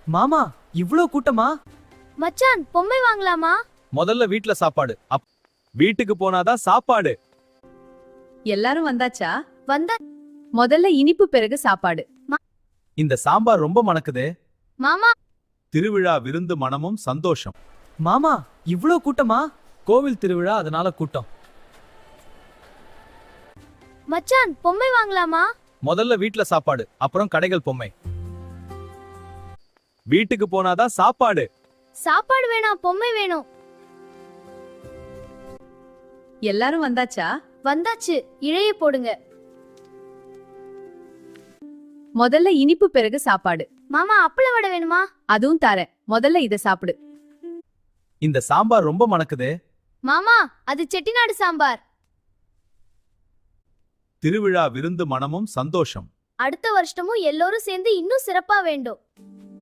மாமா, இவ்ளோ கூட்டமா? மச்சான், பொம்மை வாங்கலாமா? முதல்ல வீட்ல சாப்பாடு, வீட்டுக்கு போனாதான் சாப்பாடு. எல்லாரும் வந்தாச்சா? வந்தா முதல்ல இனிப்பு பிறகு சாப்பாடு. இந்த சாம்பார் ரொம்ப மணக்குதே. மாமா. திருவிழா விருந்து மனமும் சந்தோஷம். மாமா, இவ்ளோ கூட்டமா? கோவில் திருவிழா, அதனால கூட்டம். மச்சான், பொம்மை வாங்கலாமா? முதல்ல வீட்ல சாப்பாடு, அப்புறம் கடைகள் பொம்மை. வீட்டுக்கு போனாதான் சாப்பாடு. சாப்பாடு வேணாம், பொம்மை வேணும். எல்லாரும் வந்தாச்சா? வந்தாச்சு, இழைய போடுங்க. முதல்ல இனிப்பு பிறகு சாப்பாடு. மாமா, அப்பள வடை வேணுமா? அதுவும் தரேன், முதல்ல இத சாப்பிடு. இந்த சாம்பார் ரொம்ப மணக்குதே. மாமா, அது செட்டிநாடு சாம்பார். திருவிழா விருந்து மனமும் சந்தோஷம். அடுத்த வருஷமும் எல்லோரும் சேர்ந்து இன்னும் சிறப்பா வேண்டும்.